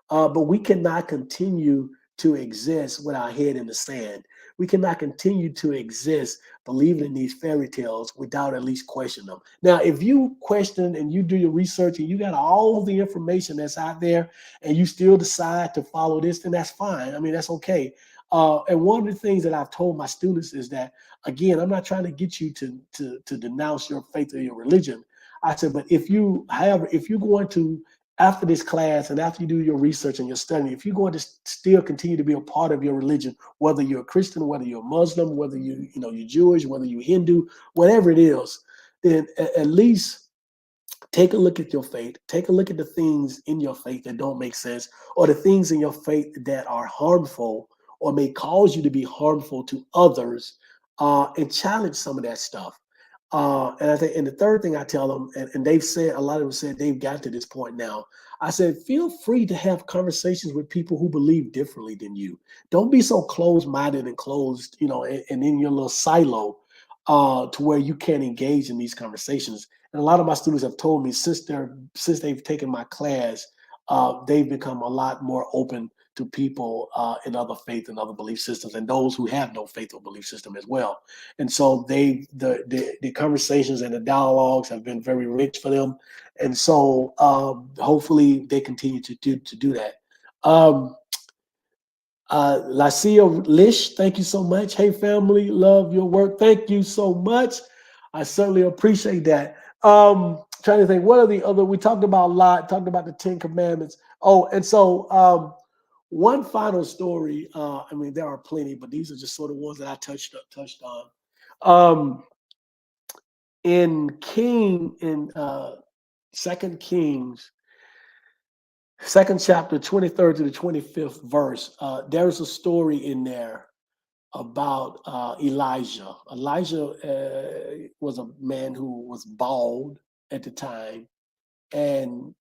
But we cannot continue to exist with our head in the sand. We cannot continue to exist believing in these fairy tales without at least questioning them. Now, if you question and you do your research and you got all the information that's out there and you still decide to follow this, then that's fine. I mean, that's okay. And one of the things that I've told my students is that, again, I'm not trying to get you to denounce your faith or your religion. I said, but if you're going to, after this class and after you do your research and your studying, if you're going to still continue to be a part of your religion, whether you're a Christian, whether you're a Muslim, whether you're Jewish, whether you're Hindu, whatever it is, then at least take a look at your faith. Take a look at the things in your faith that don't make sense, or the things in your faith that are harmful or may cause you to be harmful to others, and challenge some of that stuff. And I think, and the third thing I tell them, and they've said, a lot of them said they've got to this point now. I said, feel free to have conversations with people who believe differently than you. Don't be so closed-minded and closed, and in your little silo, to where you can't engage in these conversations. And a lot of my students have told me since they've taken my class, they've become a lot more open to people in other faith and other belief systems, and those who have no faith or belief system as well. And so the conversations and the dialogues have been very rich for them. And so hopefully they continue to do that. Lacia Lish, thank you so much. Hey family, love your work. Thank you so much. I certainly appreciate that. Trying to think, what are the other, we talked about a lot, talked about the 10 Commandments. Oh, and so one final story. I mean, there are plenty, but these are just sort of ones that I touched on. In Second Kings, second chapter, 23rd to the 25th verse, there's a story in there about Elijah. Elijah was a man who was bald at the time, and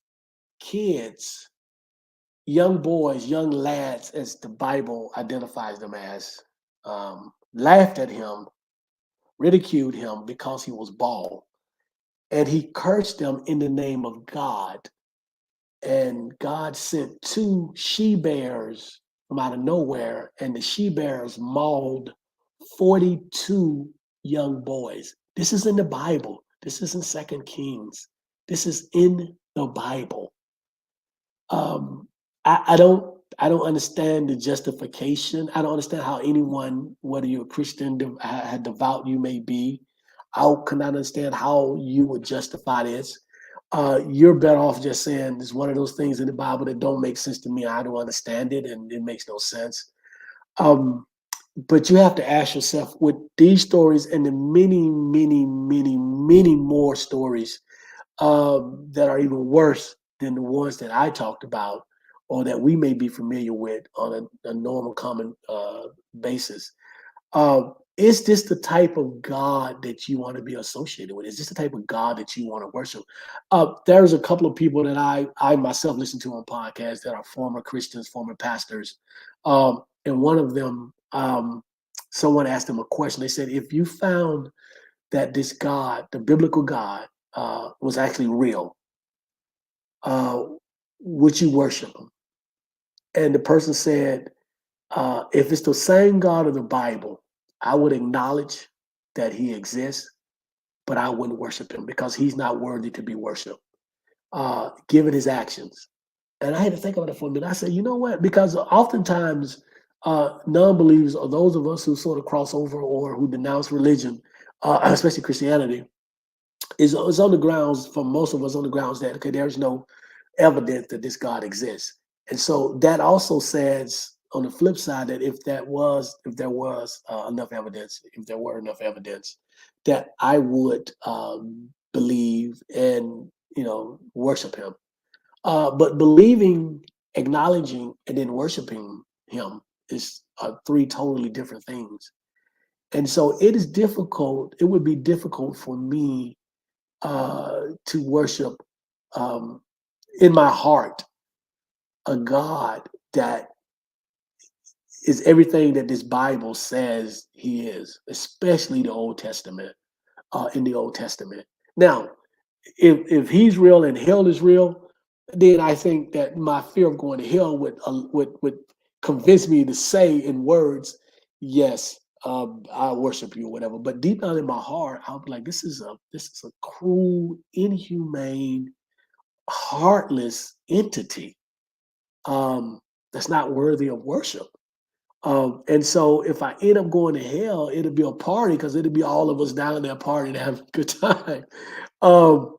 kids, young boys, young lads, as the Bible identifies them as, laughed at him, ridiculed him because he was bald, and he cursed them in the name of God. And God sent two she bears from out of nowhere, and the she bears mauled 42 young boys. This is in the Bible. This is in Second Kings. This is in the Bible. I don't understand the justification. I don't understand how anyone, whether you're a Christian, how devout you may be, I cannot understand how you would justify this. You're better off just saying it's one of those things in the Bible that don't make sense to me. I don't understand it, and it makes no sense. But you have to ask yourself, with these stories and the many, many, many, many more stories that are even worse than the ones that I talked about, or that we may be familiar with on a normal, common basis. Is this the type of God that you want to be associated with? Is this the type of God that you want to worship? There's a couple of people that I myself listen to on podcasts that are former Christians, former pastors. And one of them, someone asked them a question. They said, if you found that this God, the biblical God, was actually real, would you worship him? And the person said, if it's the same God of the Bible, I would acknowledge that he exists, but I wouldn't worship him because he's not worthy to be worshiped, given his actions. And I had to think about it for a minute. I said, you know what? Because oftentimes non-believers, or those of us who sort of cross over or who denounce religion, especially Christianity, is on the grounds, for most of us, on the grounds that, okay, there's no evidence that this God exists. And so that also says, on the flip side, that if there was enough evidence, if there were enough evidence, that I would believe and worship him. But believing, acknowledging, and then worshiping him is three totally different things. And so it is difficult. It would be difficult for me to worship in my heart a God that is everything that this Bible says he is, especially the Old Testament, in the Old Testament. Now, if he's real and hell is real, then I think that my fear of going to hell would convince me to say in words, yes, I worship you or whatever. But deep down in my heart, I'll be like, this is a cruel, inhumane, heartless entity, that's not worthy of worship. And so if I end up going to hell, it'll be a party because it'll be all of us down there partying, having a good time. Um,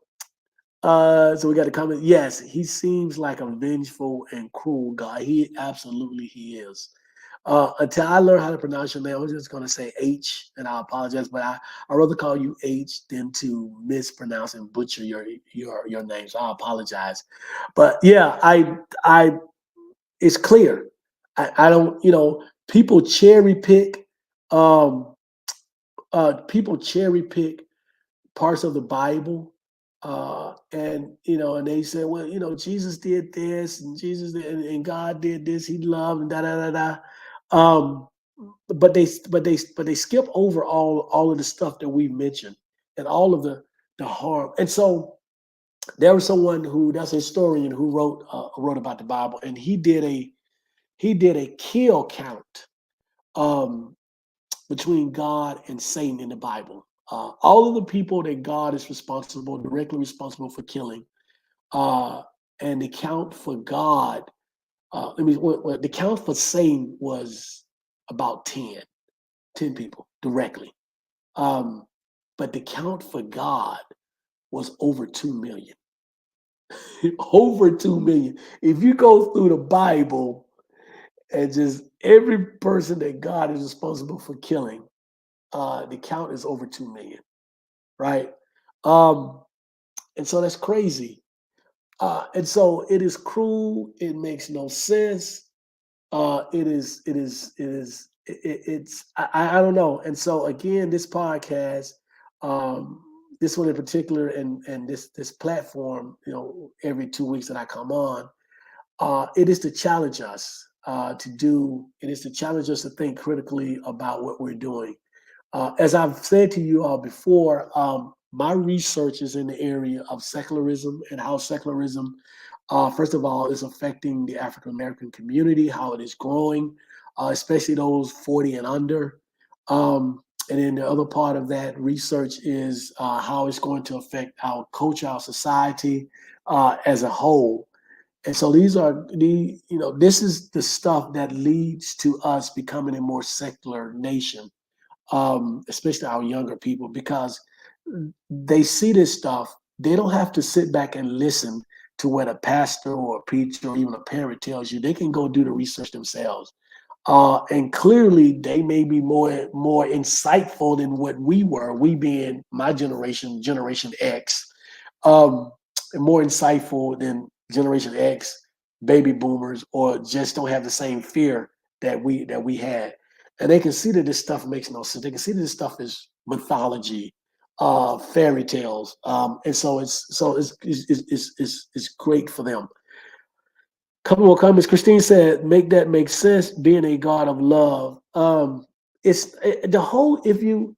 so we got a comment. Yes, he seems like a vengeful and cruel God. He is. Until I learn how to pronounce your name, I'm just going to say H, and I apologize, but I rather call you H than to mispronounce and butcher your name. So I apologize. But yeah, I it's clear. I don't, people cherry pick, um, people cherry pick parts of the Bible, and they say, well, Jesus did this, and Jesus did, and God did this. He loved, and da da da da. Um, but they skip over all of the stuff that we mentioned and all of the harm. And so there was someone that's a historian who wrote about the Bible, and he did a kill count, um, between God and Satan in the Bible. All of the people that God is directly responsible for killing, uh, and the count for God, the count for Satan was about 10 people directly. Um, but the count for God was over 2 million. Over 2 million. If you go through the Bible and just every person that God is responsible for killing, the count is over 2 million, right? Um, and so that's crazy. And so it is cruel. It makes no sense. I don't know. And so again, this podcast, this one in particular, and this platform, every 2 weeks that I come on, it is to challenge us it is to challenge us to think critically about what we're doing. As I've said to you all before, my research is in the area of secularism and how secularism, first of all, is affecting the African American community, how it is growing, especially those 40 and under. And then the other part of that research is how it's going to affect our culture, our society as a whole. And so this is the stuff that leads to us becoming a more secular nation, especially our younger people, because they see this stuff. They don't have to sit back and listen to what a pastor or a preacher or even a parent tells you. They can go do the research themselves. And clearly, they may be more insightful than what we were. We being my generation, Generation X, um, more insightful than Generation X, baby boomers, or just don't have the same fear that we had. And they can see that this stuff makes no sense. They can see that this stuff is mythology, fairy tales, and so it's great for them. Couple more comments. Christine said, "Make that make sense. Being a God of love, the whole. If you,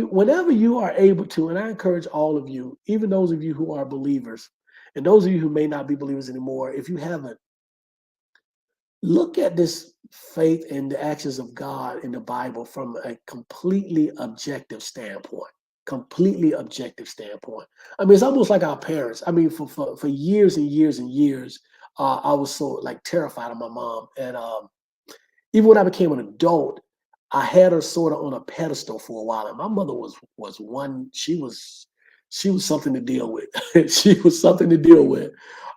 whenever you are able to, and I encourage all of you, even those of you who are believers, and those of you who may not be believers anymore, if you haven't, look at this faith and the actions of God in the Bible from a completely objective standpoint. Completely objective standpoint. I mean, it's almost like our parents. I mean, for years and years and years, I was so like terrified of my mom, and even when I became an adult, I had her sort of on a pedestal for a while. And my mother was one. She was something to deal with. She was something to deal with.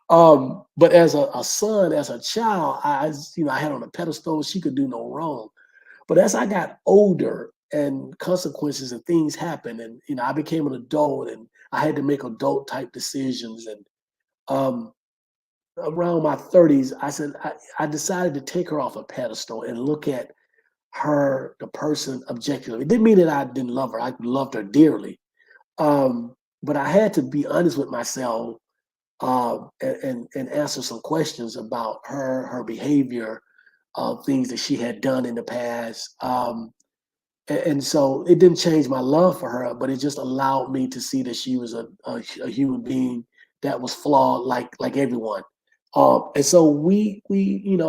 But as a son, as a child, I had on a pedestal. She could do no wrong. But as I got older and consequences and things happened, and I became an adult, and I had to make adult type decisions. And um, around my 30s, I decided to take her off a pedestal and look at her, the person, objectively. It didn't mean that I didn't love her. I loved her dearly. But I had to be honest with myself, and answer some questions about her behavior, things that she had done in the past. And so it didn't change my love for her, but it just allowed me to see that she was a human being that was flawed, like everyone. And so we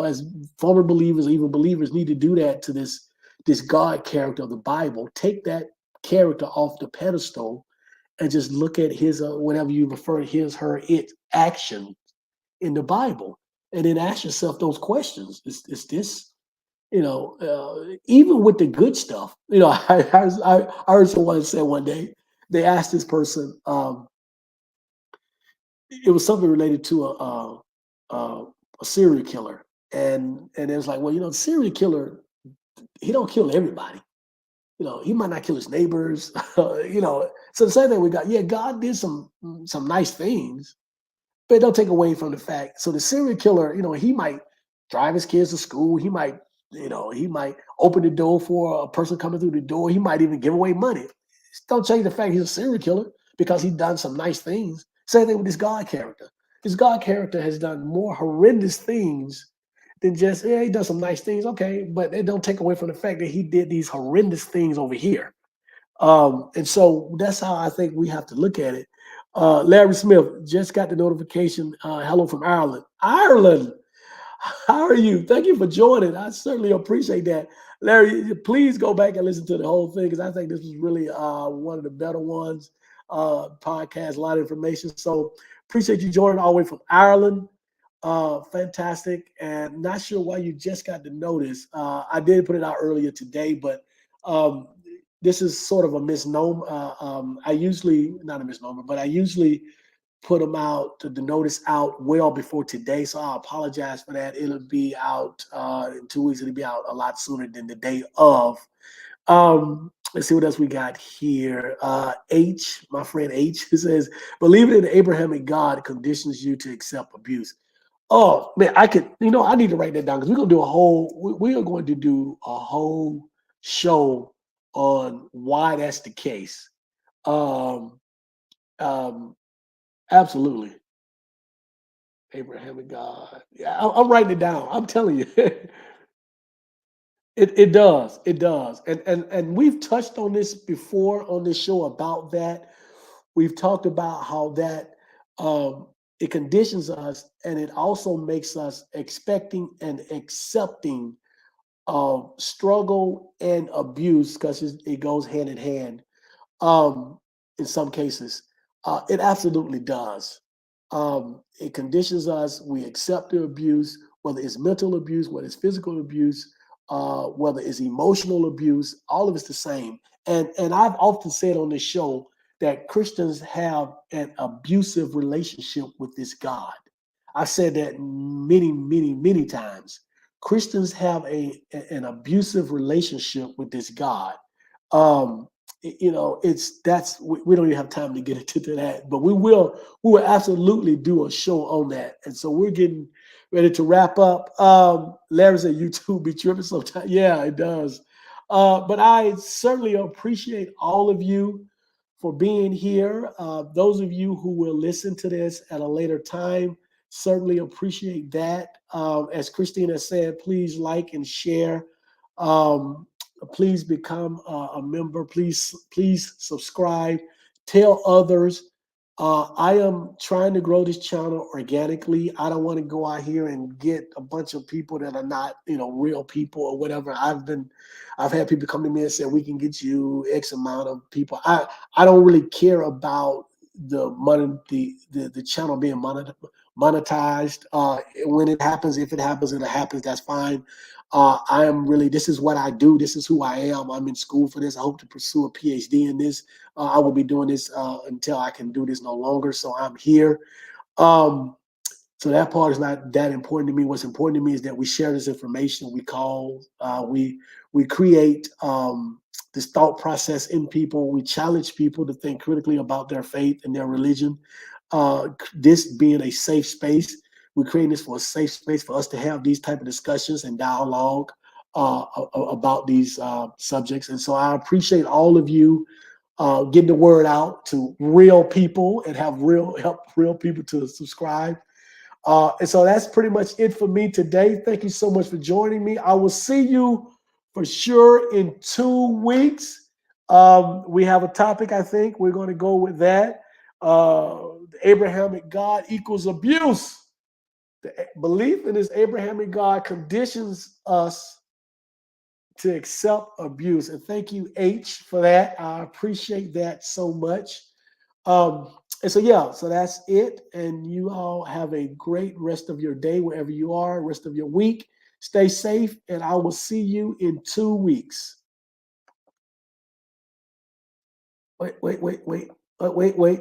as former believers, even believers, need to do that to this God character of the Bible. Take that character off the pedestal and just look at his whenever you refer to his, her, it action in the Bible, and then ask yourself those questions. Is this, even with the good stuff? I heard someone say one day, they asked this person, it was something related to a, a serial killer, and it was like, well, the serial killer, he don't kill everybody. He might not kill his neighbors. So the same thing we got. Yeah, God did some nice things, but don't take away from the fact. So the serial killer, he might drive his kids to school. He might open the door for a person coming through the door. He might even give away money. Don't change the fact he's a serial killer because he's done some nice things. Same thing with his God character. His God character has done more horrendous things than just, yeah, he does some nice things. Okay, but it don't take away from the fact that he did these horrendous things over here. And so that's how I think we have to look at it. Larry Smith just got the notification. Hello from Ireland. Ireland, how are you? Thank you for joining. I certainly appreciate that. Larry, please go back and listen to the whole thing because I think this was really one of the better ones. Podcast, a lot of information. So appreciate you joining all the way from Ireland. Fantastic. And not sure why you just got the notice. I did put it out earlier today, but um, this is sort of a misnomer. I usually, not a misnomer, but I usually put them out, the notice out well before today. So I apologize for that. It'll be out in 2 weeks. It'll be out a lot sooner than the day of. Let's see what else we got here. H, my friend H, says, believing in the Abrahamic God conditions you to accept abuse. Oh man, I need to write that down because we are going to do a whole show on why that's the case. Um, um, Absolutely. Abrahamic God. Yeah, I'm writing it down. I'm telling you. It does. It does. And we've touched on this before on this show about that. We've talked about how that it conditions us and it also makes us expecting and accepting of struggle and abuse because it goes hand in hand um, in some cases. It absolutely does. It conditions us. We accept the abuse, whether it's mental abuse, whether it's physical abuse, whether it's emotional abuse. All of it's the same. And I've often said on this show that Christians have an abusive relationship with this God. I've said that many, many, many times. Christians have an abusive relationship with this God. Um, it's that's we don't even have time to get into that, but we will absolutely do a show on that. And so we're getting ready to wrap up. Larry said YouTube be tripping sometimes. Yeah, it does. But I certainly appreciate all of you for being here. Those of you who will listen to this at a later time, certainly appreciate that. As Christina said, please like and share. Um, Please become a member. Please subscribe. Tell others. I am trying to grow this channel organically. I don't want to go out here and get a bunch of people that are not, real people or whatever. I've had people come to me and say we can get you X amount of people. I don't really care about the money, the channel being monetized. When it happens, if it happens, and it happens, that's fine. I am really, this is what I do. This is who I am. I'm in school for this. I hope to pursue a PhD in this. I will be doing this until I can do this no longer. So I'm here. Um, so that part is not that important to me. What's important to me is that we share this information. We create this thought process in people. We challenge people to think critically about their faith and their religion. This being a safe space, we're creating this for a safe space for us to have these type of discussions and dialogue about these subjects. And so I appreciate all of you getting the word out to real people and help real people to subscribe. And so that's pretty much it for me today. Thank you so much for joining me. I will see you for sure in 2 weeks. We have a topic, I think. We're going to go with that. The Abrahamic God equals abuse. The belief in this Abrahamic God conditions us to accept abuse. And thank you, H, for that. I appreciate that so much. And so, yeah, so that's it. And you all have a great rest of your day, wherever you are, rest of your week. Stay safe, and I will see you in 2 weeks. Wait.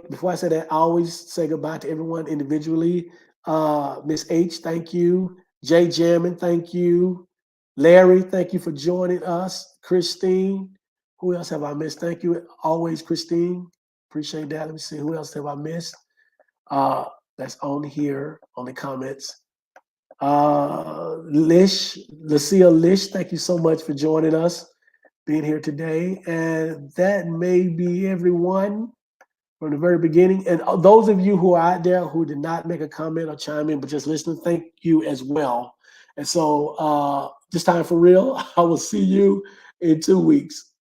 Before I say that, I always say goodbye to everyone individually. Miss H, thank you. Jay Jammin, thank you. Larry, thank you for joining us. Christine, who else have I missed? Thank you. Always, Christine. Appreciate that. Let me see. Who else have I missed? Uh, that's on here on the comments. Lucia Lish, thank you so much for joining us, being here today. And that may be everyone from the very beginning. And those of you who are out there who did not make a comment or chime in, but just listening, thank you as well. And so this time for real, I will see you in 2 weeks.